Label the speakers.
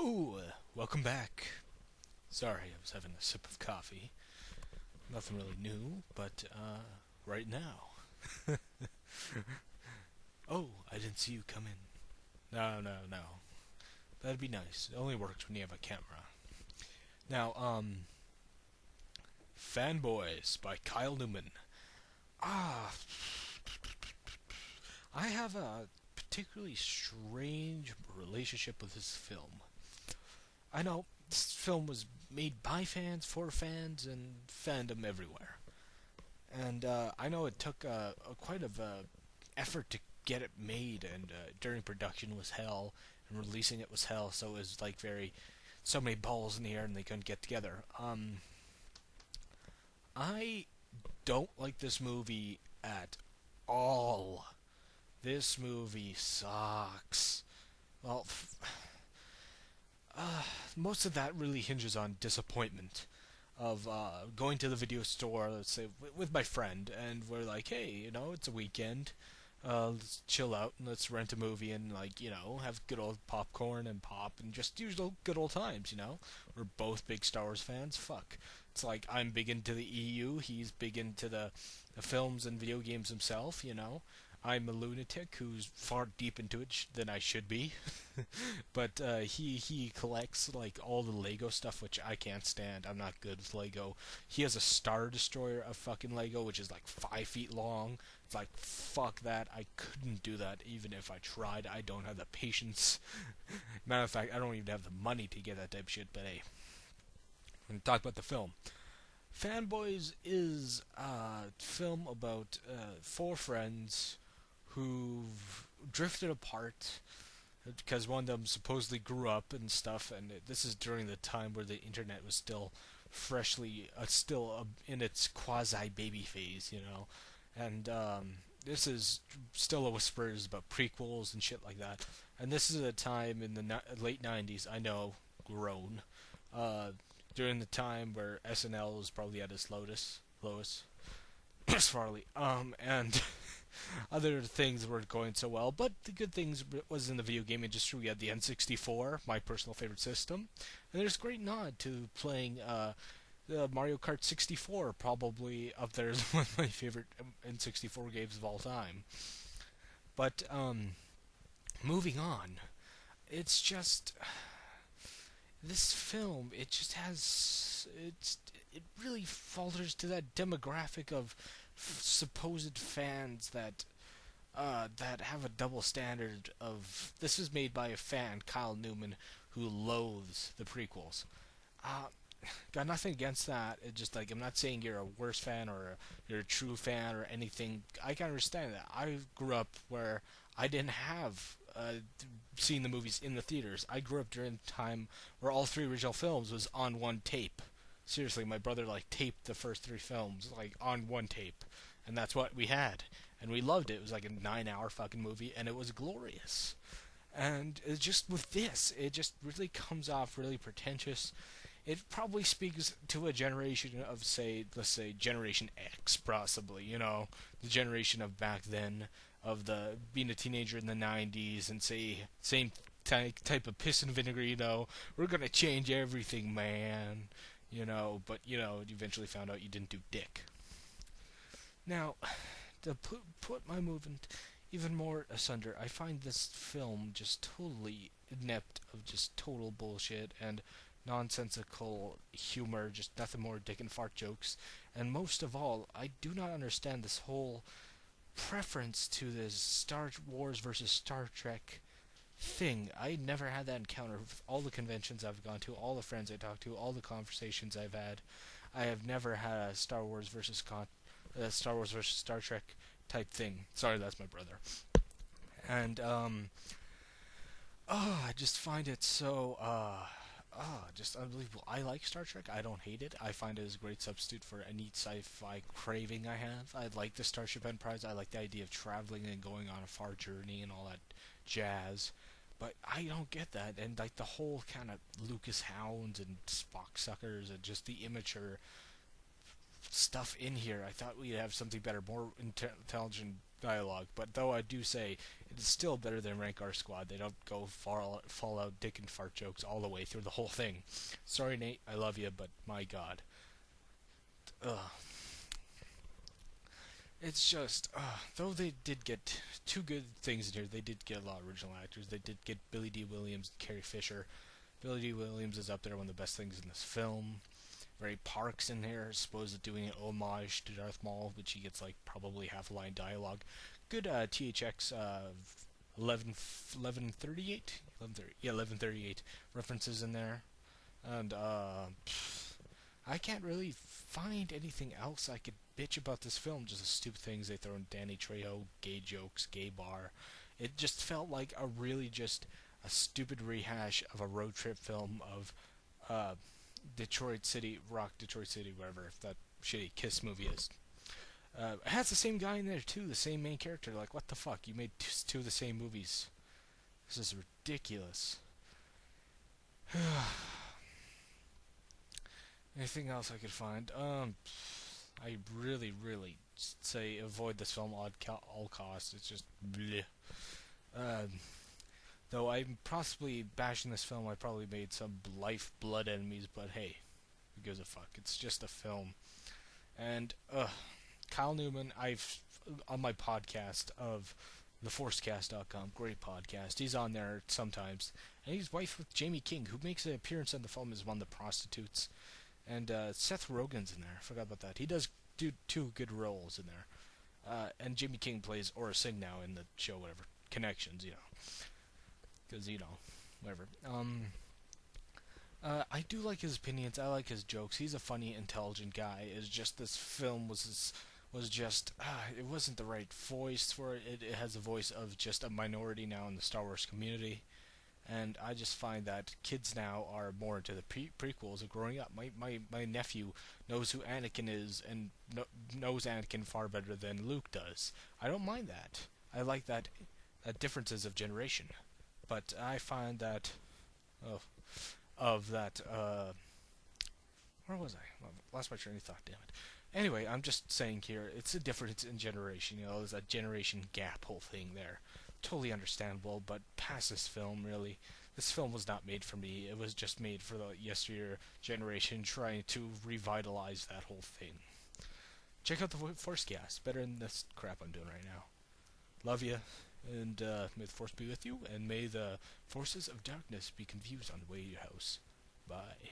Speaker 1: Hello! Welcome back. Sorry, I was having a sip of coffee. Nothing really new, but, right now. Oh, I didn't see you come in. No. That'd be nice. It only works when you have a camera. Now, Fanboys by Kyle Newman. Ah, I have a particularly strange relationship with this film. I know this film was made by fans, for fans, and fandom everywhere. And I know it took quite of effort to get it made, and during production was hell, and releasing it was hell. So it was like so many balls in the air, and they couldn't get together. I don't like this movie at all. This movie sucks. Well, most of that really hinges on disappointment of going to the video store, let's say, with my friend, and we're like, hey, it's a weekend. Let's chill out and let's rent a movie and, like, have good old popcorn and pop and just usual good old times. We're both big Star Wars fans. Fuck. It's like I'm big into the EU, he's big into the films and video games himself. I'm a lunatic who's far deep into it than I should be. But he collects like all the Lego stuff, which I can't stand. I'm not good with Lego. He has a Star Destroyer of fucking Lego, which is like 5 feet long. It's like, fuck that. I couldn't do that even if I tried. I don't have the patience. Matter of fact, I don't even have the money to get that type of shit. But hey, I'm gonna talk about the film. Fanboys is a film about four friends who've drifted apart because one of them supposedly grew up and stuff, and this is during the time where the internet was still in its quasi baby phase. And this is still a whispers about prequels and shit like that. And this is a time in the late '90s. I know, grown. Uh, During the time where SNL was probably at its lowest, Farley. And other things weren't going so well, but the good things was in the video game industry. We had the N64, my personal favorite system, and there's a great nod to playing the Mario Kart 64, probably up there as one of my favorite N64 games of all time. But moving on, it's just this film. It just has it really falters to that demographic of supposed fans that have a double standard of this is made by a fan, Kyle Newman, who loathes the prequels. Uh, Got nothing against that. It's just like I'm not saying you're a worse fan or you're a true fan or anything. I can understand that. I grew up where I didn't have seen the movies in the theaters. I grew up during the time where all three original films was on one tape. Seriously, my brother like taped the first three films like on one tape, and that's what we had, and we loved it. It was like a 9-hour fucking movie, and it was glorious. And it just with this, it just really comes off really pretentious. It probably speaks to a generation of, say, let's say Generation X, possibly. The generation of back then, of the being a teenager in the '90s, and say same type of piss and vinegar. We're gonna change everything, man. But you eventually found out you didn't do dick. Now, to put my movement even more asunder, I find this film just totally inept of just total bullshit and nonsensical humor, just nothing more dick and fart jokes. And most of all, I do not understand this whole preference to this Star Wars versus Star Trek thing. I never had that encounter with all the conventions I've gone to, all the friends I talked to, all the conversations I've had. I have never had a Star Wars versus Star Trek type thing. Sorry, that's my brother. And I just find it so just unbelievable. I like Star Trek. I don't hate it. I find it as a great substitute for any sci-fi craving I have. I like the Starship Enterprise. I like the idea of traveling and going on a far journey and all that jazz. But I don't get that. And like the whole kind of Lucas Hounds and Spock suckers and just the immature stuff in here. I thought we'd have something better, more intelligent dialogue. But though I do say it is still better than Rank R Squad. They don't go fall out dick and fart jokes all the way through the whole thing. Sorry, Nate, I love you, but my God, ugh. It's just, though they did get two good things in here, they did get a lot of original actors. They did get Billy D. Williams and Carrie Fisher. Billy D. Williams is up there, one of the best things in this film. Ray Park's in here, supposed to doing an homage to Darth Maul, which he gets like probably half a line dialogue. Good THX 1138, 1138 references in there, and I can't really find anything else I could bitch about this film. Just the stupid things they throw in Danny Trejo, gay jokes, gay bar. It just felt like a really just a stupid rehash of a road trip film of Detroit City, whatever that shitty Kiss movie is. It has the same guy in there too, the same main character. Like, what the fuck? You made two of the same movies. This is ridiculous. Anything else I could find? I really, really say avoid this film at all costs. It's just bleh. Though I'm possibly bashing this film, I probably made some blood enemies, but hey, who gives a fuck? It's just a film. And, Kyle Newman, I've, on my podcast of theforcecast.com, great podcast, he's on there sometimes, and he's wife with Jamie King, who makes an appearance in the film as one of the prostitutes. And Seth Rogen's in there. I forgot about that. He does do two good roles in there. And Jimmy King plays Aura Singh now in the show, whatever. Connections, you know. Because, you know, whatever. I do like his opinions. I like his jokes. He's a funny, intelligent guy. It's just this film was just... it wasn't the right voice for it. It has a voice of just a minority now in the Star Wars community. And I just find that kids now are more into the prequels of growing up. My nephew knows who Anakin is and knows Anakin far better than Luke does. I don't mind that. I like that differences of generation. But I find that... where was I? Well, lost my train of thought, damn it. Anyway, I'm just saying here, it's a difference in generation. You know, there's a generation gap whole thing there. Totally understandable, but past this film, really, this film was not made for me. It was just made for the yesteryear generation trying to revitalize that whole thing. Check out the Forcecast. Better than this crap I'm doing right now. Love you, and may the Force be with you, and may the forces of darkness be confused on the way to your house. Bye.